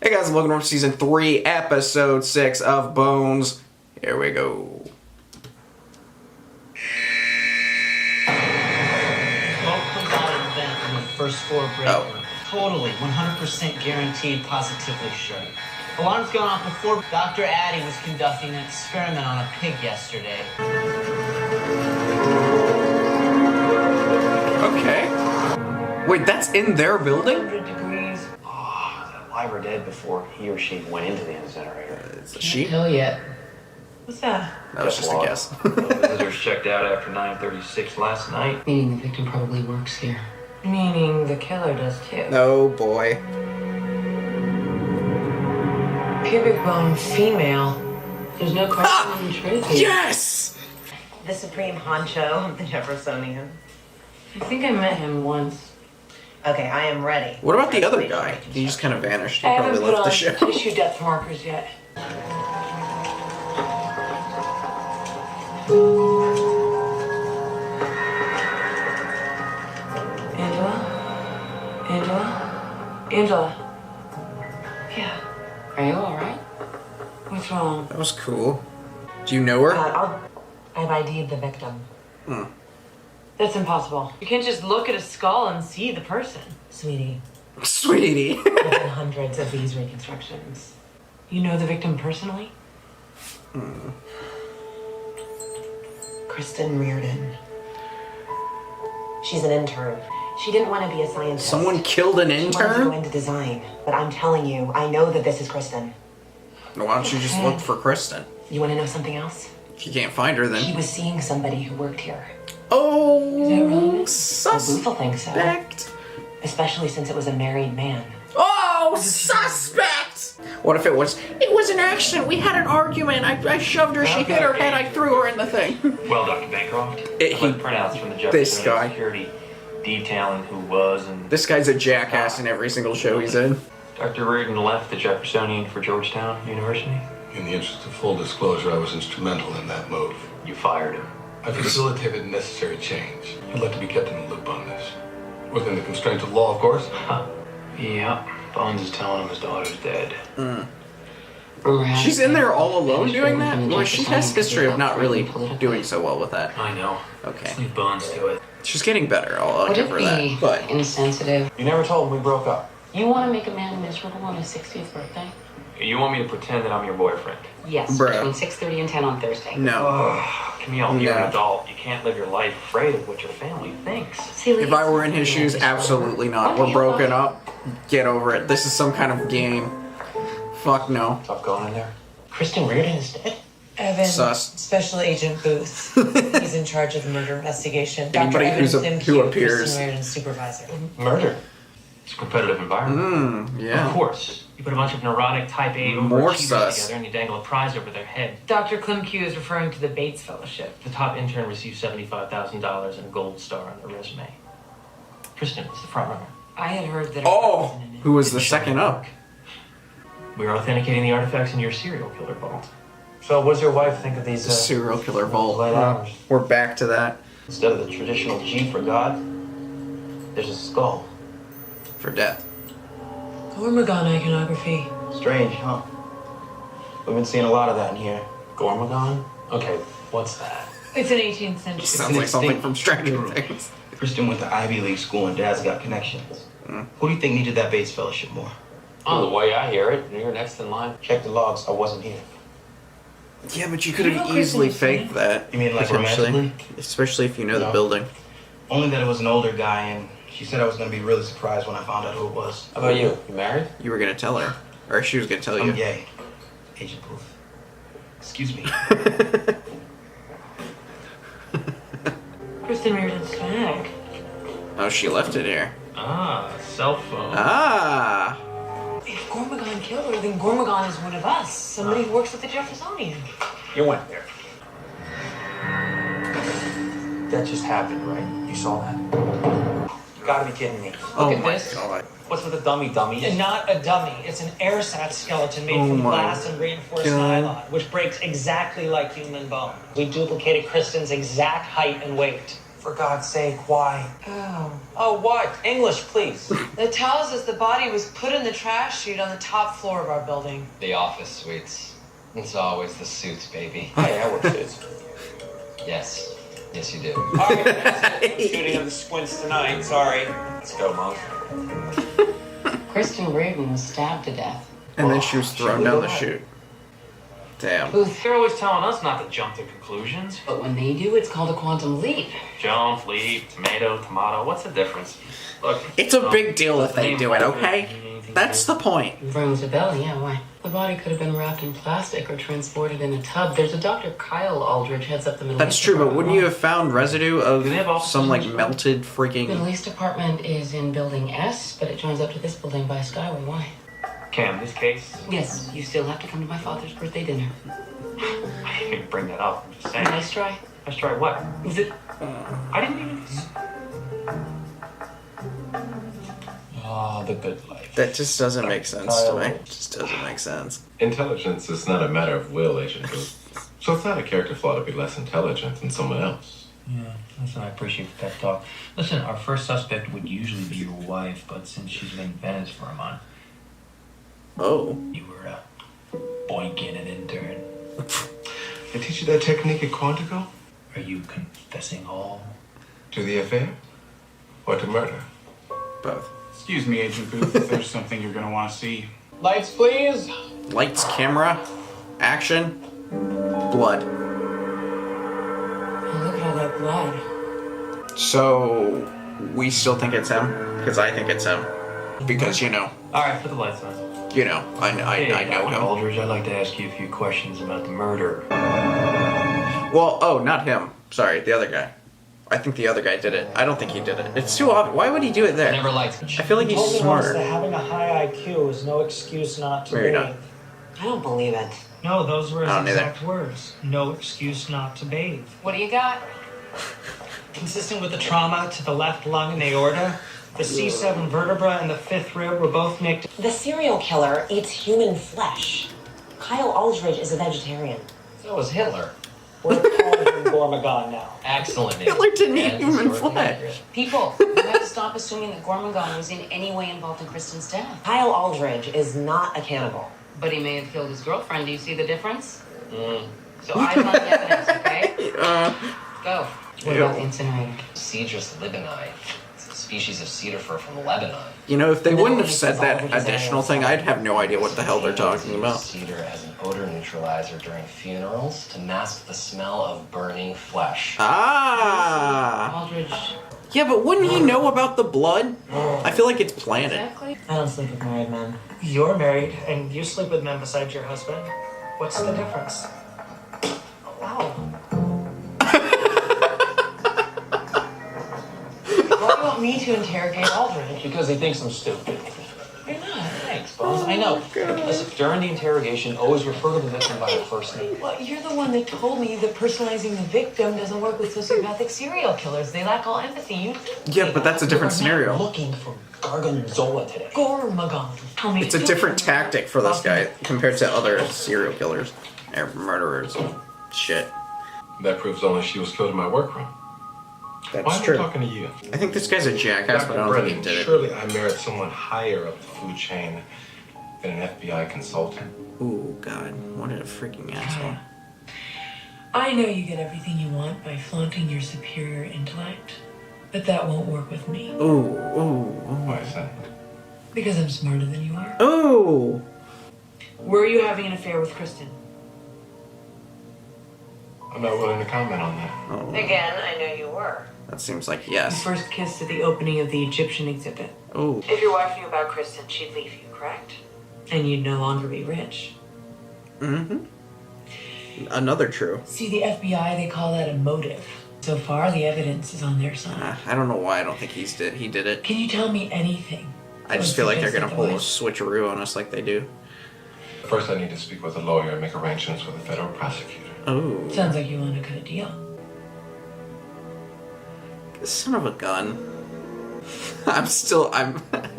Hey guys, and welcome to Season 3, Episode 6 of Bones. Here we go. Smoke comes out of the vent from the first floor break room. Totally, 100% guaranteed, positively sure. Alarm's going off before Dr. Addy was conducting an experiment on a pig yesterday. Okay. Wait, that's in their building? 100 degrees. Oh, is that alive or dead before he or she went into the incinerator? It's a she? Hell yet. What's that? That was just a guess. Visitors checked out after 9:36 last night. Meaning the victim probably works here. Meaning the killer does too. Oh boy. Pubic bone female. There's no question in the truth here. Yes! The supreme honcho of the Jeffersonian. I think I met him once. Okay, I am ready. What about the other guy? He just kind of vanished. He I probably haven't put left the on show. tissue depth markers yet. Angela? Yeah. Are you alright? What's wrong? That was cool. Do you know her? I've ID'd the victim. That's impossible. You can't just look at a skull and see the person. Sweetie, Sweetie. I've done hundreds of these reconstructions. You know the victim personally? Kristen Reardon. She's an intern. She didn't want to be a scientist. Someone killed an She wanted to go intern? into design. But I'm telling you, I know that this is Kristen. Why don't you just look for Kristen? You want to know something else? If you can't find her, She then... was seeing somebody who worked here. Oh, really? People think so. Suspect. Especially since it was a married man. Oh, suspect! What if it was an accident? We had an argument. I shoved her, she hit her head, I threw her in the thing. Well, Dr. Bancroft, He- I've printouts from the this Jeffersonian guy. security detailing who was and... This guy's a jackass in every single show he's in. Dr. Reardon left the Jeffersonian for Georgetown University. In the interest of full disclosure, I was instrumental in that move. You fired him. I facilitated necessary change. I'd like to be kept in the loop on this. Within the constraints of law, of course. Yeah, Bones is telling him his daughter's dead. She's in there all alone doing that? Well, she has history of not really doing so well with that. I know. Okay. Let's leave Bones to it. She's getting better, I'll Would give it her be that. But insensitive? You never told him we broke up. You want to make a man miserable on his 60th birthday? You want me to pretend that I'm your boyfriend? Yes, Bruh. between 6:30 and 10 on Thursday. no. Camille, you're No. an adult. You can't live your life afraid of what your family thinks. If I were in his shoes, absolutely not. We're broken up. Get over it. This is some kind of game. Fuck no. Tough going in there. Kristen Reardon is dead? Evan, Sus. Special Agent Booth. He's in charge of the murder investigation. Anybody Dr. Evan who Simcue, appears. Kristen Reardon's supervisor. Murder. It's a competitive environment. Of Yeah. course. You put a bunch of neurotic type A More overachievers sus. together and you dangle a prize over their head. Dr. Klimke is referring to the Bates Fellowship. The top intern receives $75,000 and a gold star on their resume. Kristen was the front runner. I had heard that. Oh! Who was the second up? We're authenticating the artifacts in your serial killer vault. So what does your wife think of these Serial killer vault. light hours? We're back to that. Instead of the traditional G for God, there's a skull. For death. Gormagon iconography. Strange, huh? We've been seeing a lot of that in here. Gormagon? Okay, what's that? It's an 18th century. Sounds like something from Stranger Things. Kristen went to Ivy League school and Dad's got connections. Who do you think needed that Bates Fellowship more? Oh, the way I hear it, you're next in line. Check the logs, I wasn't here. Yeah, but you could You have know easily Kristen was faked that. You mean like potentially. romantically? Especially if you know the No. building. Only that it was an older guy and she said I was gonna be really surprised when I found out who it was. How about you? You married? You were gonna tell her. Or she was gonna tell you. I'm gay. Agent Booth. Excuse me. Kristen Reardon's bag. Oh, she left it here. Ah, cell phone. Ah! If Gormagon killed her, then Gormagon is one of us. Somebody who works at the Jeffersonian. You went there. That just happened, right? You saw that? You gotta be kidding me. Oh at my this. god. What's with the dummy? And not a dummy. It's an airsat skeleton made Oh from my glass and reinforced God. nylon, which breaks exactly like human bone. We duplicated Kristen's exact height and weight. For God's sake, why? Oh, what? English, please. It tells us the body was put in the trash chute on the top floor of our building. The office suites. It's always the suits, baby. Hey, I work suits. Yes. Yes, you do. All right, that's it. I'm shooting of the squints tonight. Sorry. Let's go, Mom. Kristen Graven was stabbed to death. And then she was thrown down the chute. Damn. They're always telling us not to jump to conclusions. But when they do, it's called a quantum leap. Jump, leap, tomato, what's the difference? Look, It's a big deal if they do it, okay? That's the point. Rings a bell, yeah, why? The body could have been wrapped in plastic or transported in a tub. There's a Dr. Kyle Aldridge heads up the Middle That's East true, but Department. wouldn't you have found residue of Do they have offices some, like, in this melted Middle freaking... East Department is in Building S, but it joins up to this building by a skyway. Why? Cam, this case, Yes, you still have to come to my father's birthday dinner. I didn't even bring that up. I'm just saying. Nice try. Let's try what? Is it? I didn't even... Ah, the good life. That just doesn't make sense to me. It just doesn't make sense. Intelligence is not a matter of will, Agent Booth. So it's not a character flaw to be less intelligent than someone else. Yeah, listen, I appreciate the pep talk. Listen, our first suspect would usually be your wife, but since she's been in Venice for a month, Oh. you were boinking an intern. They teach you that technique at Quantico? Are you confessing all? To the affair? Or to murder? Both. Excuse me, Agent Booth, if there's something you're gonna want to see. Lights, please. Lights, camera, action, blood. Oh, look at all that blood. So, we still think it's him? Because I think it's him. Because, you know, Alright, put the lights on. I know Dr. him. Aldridge, I'd like to ask you a few questions about the murder. Well, oh, not him. Sorry, the other guy. I think the other guy did it. I don't think he did it. It's too obvious. Why would he do it there? Never liked I feel like he's Told me once that smarter. having a high IQ is no excuse not to Maybe bathe. not. I don't believe it. No, those were I don't his either. exact words. No excuse not to bathe. What do you got? Consistent with the trauma to the left lung and aorta, the C7 vertebra and the fifth rib were both nicked. The serial killer eats human flesh. Kyle Aldridge is a vegetarian. So was Hitler. We're calling him Gormagon now. Excellent. Hitler didn't eat And human historically flesh. accurate. People, you have to stop assuming that Gormagon was in any way involved in Kristen's death. Kyle Aldridge is not a cannibal. But he may have killed his girlfriend. Do you see the difference? So eyes on the evidence, okay? Go. What about the incinerator? Cedrus libani. It's a species of cedar fir from Lebanon. You know, if they No, wouldn't have he said says that Aldridge is additional aliens. thing, I'd have no idea what the hell they're talking about. Cedar as an odor neutralizer during funerals to mask the smell of burning flesh. Ah! Aldridge. Yeah, but wouldn't he know about the blood? I feel like it's planted. Exactly. I don't sleep with married men. You're married and you sleep with men besides your husband. What's the difference? Wow. Why do you want me to interrogate Aldridge? Because he thinks I'm stupid. You're not. Thanks, Bones. I know. Listen, during the interrogation, always refer to the victim by her first name. Well, you're the one that told me that personalizing the victim doesn't work with sociopathic serial killers. They lack all empathy. You Yeah, but that's a different scenario. Looking for Gargonzola today. Gormagon. Tell me. It's a different tactic for this guy compared to other serial killers or murderers and shit. That proves only she was killed in my workroom. Why That's am I true. talking to you? I think this guy's a jackass, but I Dr. don't think he Brennan, did it. surely I merit someone higher up the food chain than an FBI consultant. Ooh, God, what a freaking asshole. I know you get everything you want by flaunting your superior intellect, but that won't work with me. Ooh, ooh, Why is that? Because I'm smarter than you are. ooh. Were you having an affair with Kristen? I'm not willing to comment on that. Oh, Again, I know you were. that seems like You yes. first kissed at the opening of the Egyptian exhibit. Ooh. If your wife knew about Kristen, she'd leave you, correct? And you'd no longer be rich. Mm-hmm. Another true. See, the FBI, they call that a motive. So far, the evidence is on their side. I don't know why I don't think he did it. Can you tell me anything? I just feel like they're gonna pull a switcheroo on us like they do. First, I need to speak with a lawyer and make arrangements with a federal prosecutor. Oh. Sounds like you want to cut a deal. Son of a gun. I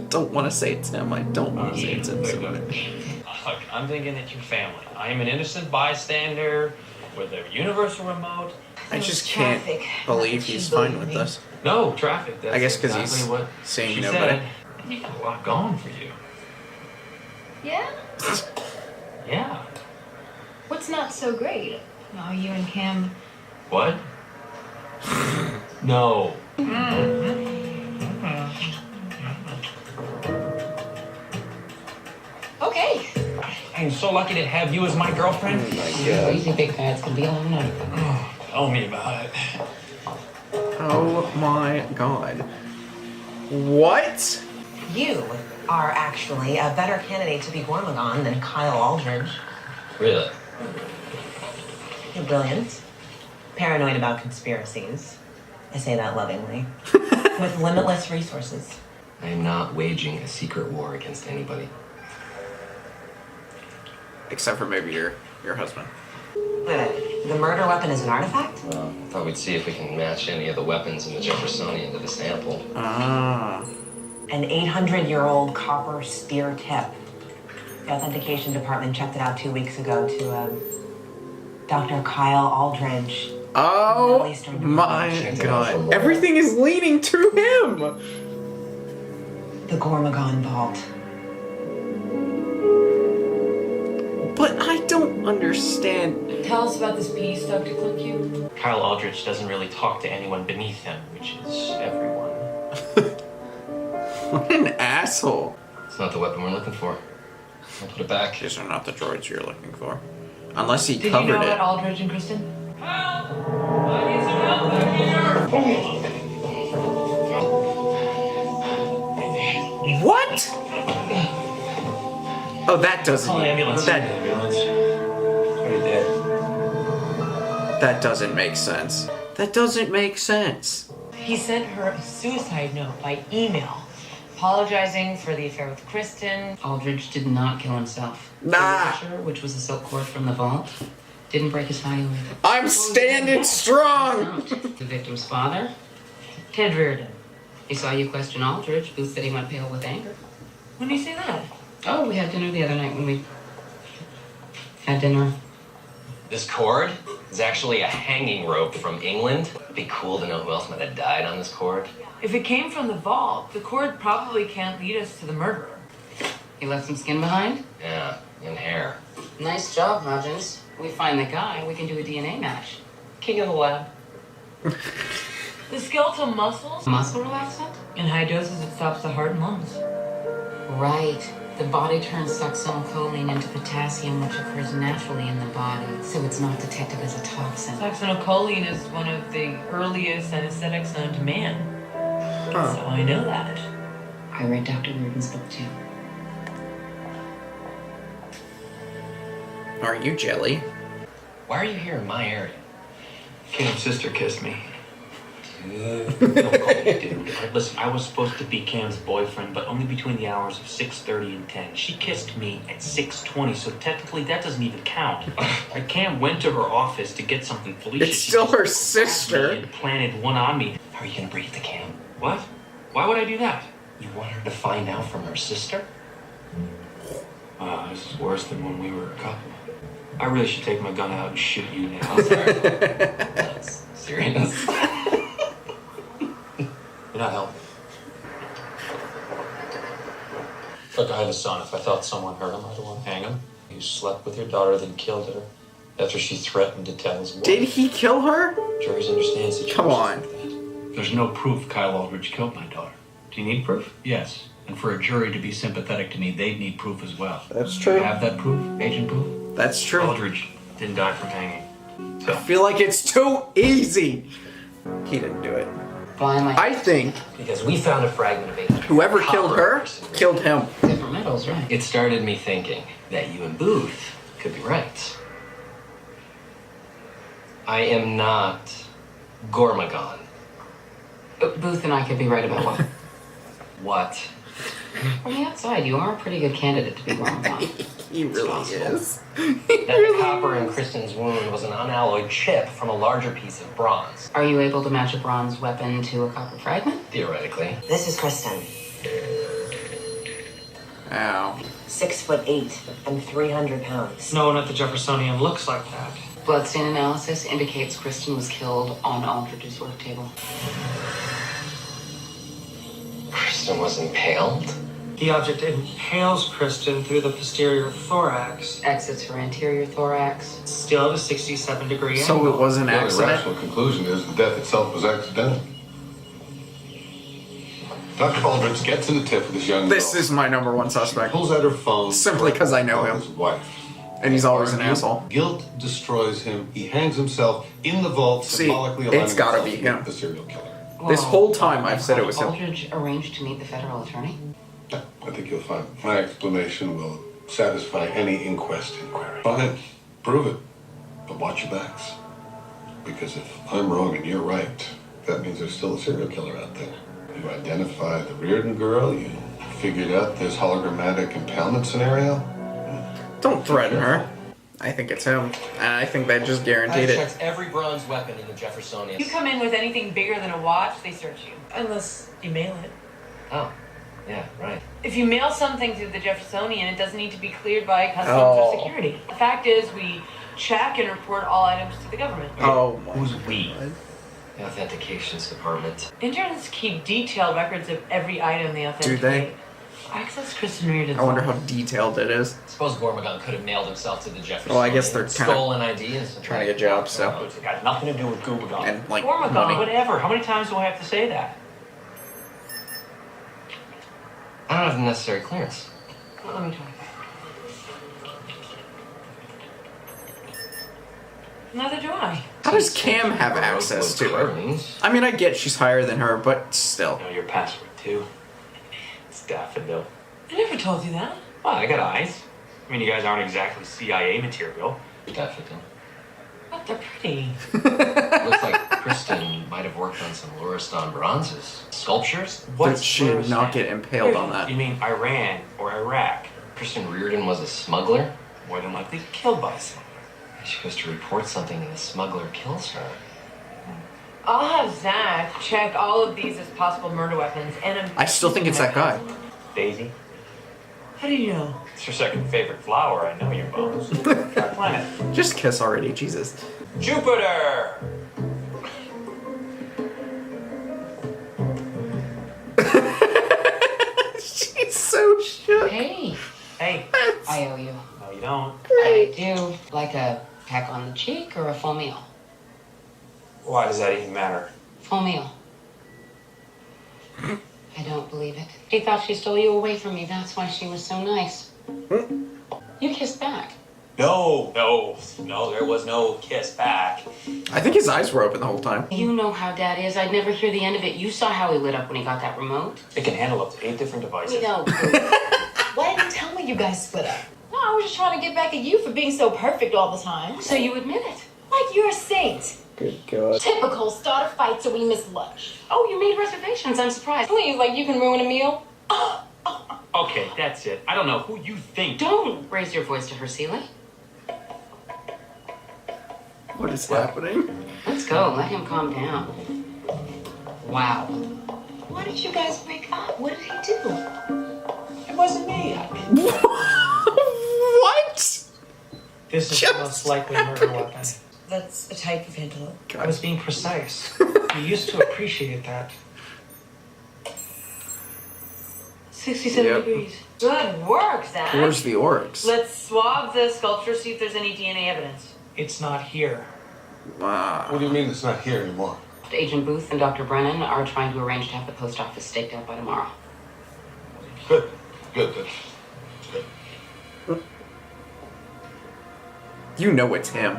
don't want to say it's him. I don't want to say it's him. So much. Look, I'm thinking that you're family. I am an innocent bystander with a universal remote. I just can't believe he's fine with this. No, traffic. That's I guess because exactly he's what seeing she nobody. said. You got a lot going for you. Yeah? Yeah. What's not so great? Oh, you and Cam. What? No. Okay. I'm so lucky to have you as my girlfriend. Oh my Crazy big fads can be all night. Tell me about it. Oh my god. What? You are actually a better candidate to be Gormagon than Kyle Aldridge. Really? You're brilliant. Paranoid about conspiracies. I say that lovingly. With limitless resources. I am not waging a secret war against anybody. Except for maybe your husband. The murder weapon is an artifact? Well, I thought we'd see if we can match any of the weapons in the Jeffersonian to the sample. Ah. An 800-year-old copper spear tip. The authentication department checked it out 2 weeks ago to Dr. Kyle Aldridge. Oh my god. Everything is leading to him! The Gormagon Vault. But I don't understand. Tell us about this piece, Dr. Clunky. Kyle Aldrich doesn't really talk to anyone beneath him, which is everyone. What an asshole. It's not the weapon we're looking for. I'll put it back. These are not the droids you're looking for. Unless he Did covered you know it. about Aldridge and Kristen? What? Oh, that doesn't. Call the ambulance. That doesn't make sense. That doesn't make sense. He sent her a suicide note by email, apologizing for the affair with Kristen. Aldridge did not kill himself. Nah. The washer, which was a silk cord from the vault, didn't break his hyoid. I'm standing strong! The victim's father, Ted Reardon. He saw you question Aldridge. Booth said he went pale with anger. When did you say that? Oh, we had dinner the other night when we had dinner. This cord is actually a hanging rope from England. It'd be cool to know who else might have died on this cord. If it came from the vault, the cord probably can't lead us to the murderer. He left some skin behind? Yeah, and hair. Nice job, Hodgins. We find the guy, we can do a DNA match. King of the lab. The skeletal muscles? Muscle relaxant? In high doses, it stops the heart and lungs. Right. The body turns succinylcholine into potassium, which occurs naturally in the body, so it's not detected as a toxin. Succinylcholine is one of the earliest anesthetics known to man. Huh. So I know that. I read Dr. Reardon's book too. Are you jelly? Why are you here in my area? Cam's sister kissed me. Don't call me dude. Listen, I was supposed to be Cam's boyfriend, but only between the hours of 6:30 and 10. She kissed me at 6:20, so technically that doesn't even count. Cam went to her office to get something. Felicia, It's still her sister. And planted one on me. How are you gonna breathe to Cam? What? Why would I do that? You want her to find out from her sister? Wow, this is worse than when we were a couple. I really should take my gun out and shoot you now. That's serious. You're not helping. Look, I had a son. If I thought someone hurt him, I'd want to hang him. You slept with your daughter, then killed her after she threatened to tell his wife. Did he kill her? Juries understand situations. Come on. There's no proof Kyle Aldridge killed my daughter. Do you need proof? Yes. And for a jury to be sympathetic to me, they'd need proof as well. That's Do true. you have that proof? Agent proof? That's true. Aldridge didn't die from hanging. I feel like it's too easy. He didn't do it. Blindly. I think Because we found a fragment of ancient whoever killed her killed him. Different metals, right? It started me thinking that you and Booth could be right. I am not Gormagon. Booth and I could be right about what? What? From the outside, you are a pretty good candidate to be Gormagon. He really is. That the copper in Kristen's wound was an unalloyed chip from a larger piece of bronze. Are you able to match a bronze weapon to a copper fragment? Theoretically. This is Kristen. Ow. 6'8" and 300 pounds. No one at the Jeffersonian looks like that. Bloodstain analysis indicates Kristen was killed on Aldridge's work table. Kristen was impaled? The object impales Kristen through the posterior thorax. Exits her anterior thorax. Still at a 67-degree So angle. it was an The only accident? rational conclusion is the death itself was accidental. Dr. Aldridge gets in the tip with this young girl. This is my number one suspect. Pulls out her phone. Simply because I know him. His wife. And he's always an asshole. Guilt destroys him. He hangs himself in the vault, See, symbolically it's gotta aligning be himself him. with the serial killer. This whole time I've said it was him. Aldridge arranged to meet the federal attorney? I think you'll find my explanation will satisfy any inquest inquiry. Fine, prove it, but watch your backs. Because if I'm wrong and you're right, that means there's still a serial killer out there. You identified the Reardon girl, you figured out this hologrammatic impalement scenario. Don't threaten her. I think it's him. And I think that just guaranteed I it. checked every bronze weapon in the Jeffersonian. You come in with anything bigger than a watch, they search you. Unless you mail it. Oh, yeah, right. If you mail something to the Jeffersonian, it doesn't need to be cleared by customs Oh. or security. The fact is, we check and report all items to the government. Oh my. Who's we? The Authentications Department. Interns keep detailed records of every item they authenticate. Do they? Access Kristen Reardon's I wonder how detailed it is. Suppose Gormagon could have nailed himself to the Jeffersonian. Well, I guess they're kind stolen of ID and some trying to get jobs, so. It's got nothing to do with Gormagon. And like Gormagon, money. Whatever. How many times do I have to say that? I don't have the necessary clearance. Well, let me try. Neither do I. How does Cam have access to her? I mean, I get she's higher than her, but still. I know your password too. It's Daffodil. I never told you that. Well, I got eyes. I mean, you guys aren't exactly CIA material. Daffodil. But they're pretty. Looks like Kristen might have worked on some Luristan bronzes. Sculptures? But she did not get impaled on that. You mean Iran or Iraq? Kristen Reardon was a smuggler? More than likely killed by someone. She goes to report something and the smuggler kills her. I'll have Zach check all of these as possible murder weapons, and I still think it's that guy. Daisy? How do you know? It's your second favorite flower. I know your bones. What planet? Just kiss already, Jesus. Jupiter! She's so shook. Hey, Hey. I owe you. No, you don't. I do. Like a peck on the cheek or a full meal? Why does that even matter? Full meal. I don't believe it. She thought she stole you away from me. That's why she was so nice. You kissed back. No, there was no kiss back. I think his eyes were open the whole time. You know how Dad is. I'd never hear the end of it. You saw how he lit up when he got that remote. It can handle up to 8 different devices. We know. Why didn't you tell me you guys split up? No, I was just trying to get back at you for being so perfect all the time. So you admit it. Like you're a saint. Good God. Typical. Start a fight so we miss lunch. Oh, you made reservations. I'm surprised. Please, like you can ruin a meal. Okay, that's it. I don't know who you think. Don't raise your voice to her, Seeley. What is happening? Let's go. Let him calm down. Wow. Why did you guys break up? What did he do? It wasn't me. What? This is the most likely murder weapon. That's a type of antelope. I was being precise. You used to appreciate that. 67 Yep. degrees. Good work, Zach. Where's the oryx? Let's swab the sculpture, see if there's any DNA evidence. It's not here. Wow. What do you mean it's not here anymore? Agent Booth and Dr. Brennan are trying to arrange to have the post office staked out by tomorrow. Good. That's good. You know it's him.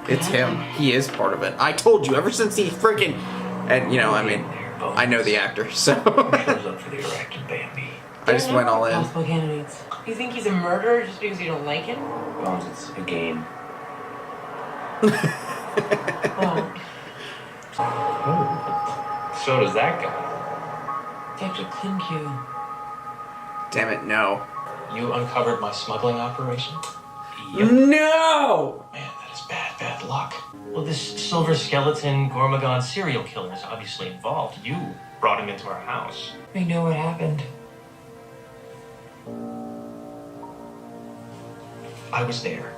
It's him. He is part of it. I told you ever since he freaking... And, you know, I mean, I know the actor, so... Shows up for the erected Bambi. I just went all in. Possible candidates. You think he's a murderer just because you don't like him? Bones, it's a game. Oh. So does that guy. Dr. Klimke. Damn it, no. You uncovered my smuggling operation? No! Man, that is bad luck. Well, this silver skeleton Gormagon serial killer is obviously involved. You brought him into our house. We know what happened. I was there.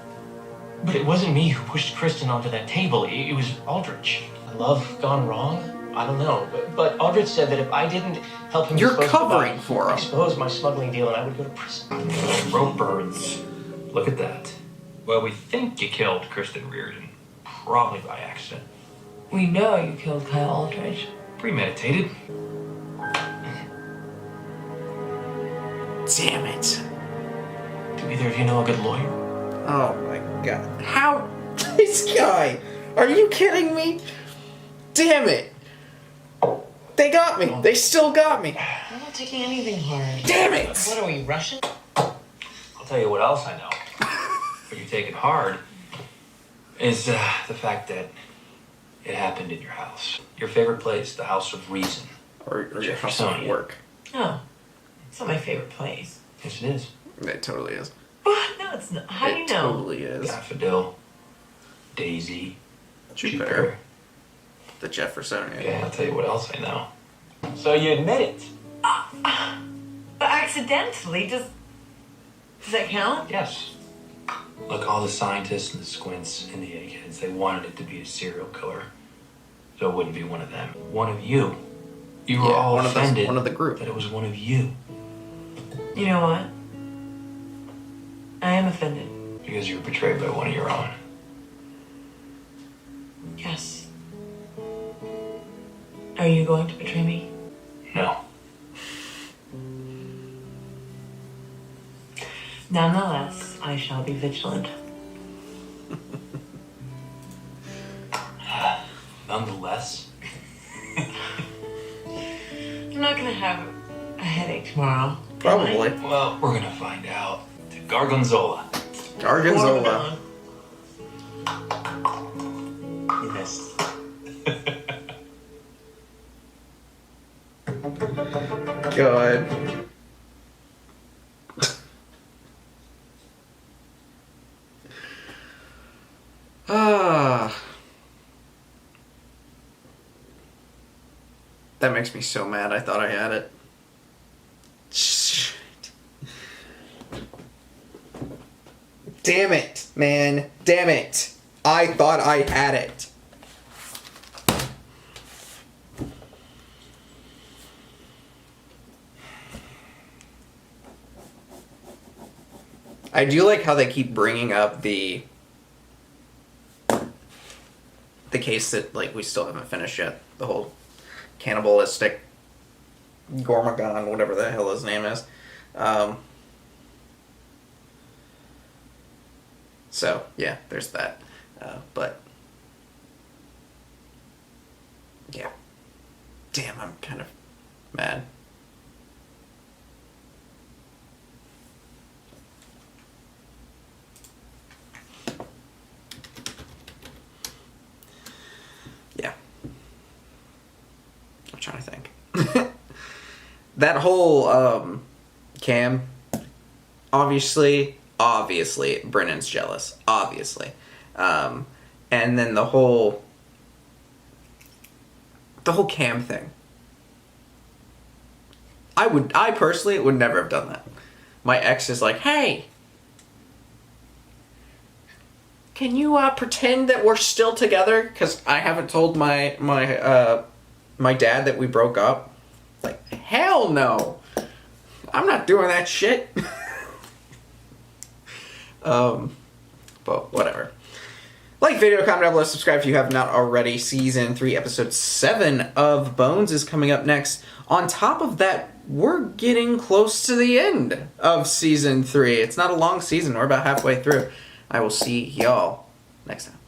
But it wasn't me who pushed Kristen onto that table. It was Aldrich. Love gone wrong? I don't know. But Aldrich said that if I didn't help him You're dispose covering of the for him. expose my smuggling deal, and I would go to prison. Rope birds. Look at that. Well, we think you killed Kristen Reardon. Probably by accident. We know you killed Kyle Aldridge. Premeditated. Damn it. Do either of you know a good lawyer? Oh my god. How? This guy. Are you kidding me? Damn it. They got me. They still got me. I'm not taking anything hard. Damn it. What are we, Russian? I'll tell you what else I know. But you take it hard is the fact that it happened in your house. Your favorite place, the House of Reason. Or your house of work. Oh, it's not my favorite place. Yes, it is. It totally is. What? No, it's not. How do you know? It totally is. Daffodil, Daisy, Jupiter. The Jeffersonian. Yeah, I'll tell you what else I know. So you admit it? But accidentally, does that count? Yes. Look, all the scientists and the squints and the eggheads, they wanted it to be a serial killer. So it wouldn't be one of them. One of you. You were all offended one of the group. that it was one of you. You know what? I am offended. Because you were betrayed by one of your own. Yes. Are you going to betray me? No. Nonetheless, I shall be vigilant. Nonetheless. I'm not gonna have a headache tomorrow. Probably. Well, we're gonna find out. To Gargonzola. Gargonzola. You missed. God. That makes me so mad. I thought I had it. Shit. Damn it, man. Damn it. I thought I had it. I do like how they keep bringing up the case that, like, we still haven't finished yet. The whole cannibalistic Gormagon, whatever the hell his name is. So, yeah, there's that. But, yeah. Damn, I'm kind of mad. Yeah. I'm trying to think. That whole Cam, obviously Brennan's jealous, obviously. And then the whole Cam thing. I personally would never have done that. My ex is like, hey, can you pretend that we're still together? Because I haven't told my dad that we broke up. Like, hell no. I'm not doing that shit. But whatever. Like video, comment down below, subscribe if you have not already. Season 3, episode 7 of Bones is coming up next. On top of that, we're getting close to the end of season 3. It's not a long season. We're about halfway through. I will see y'all next time.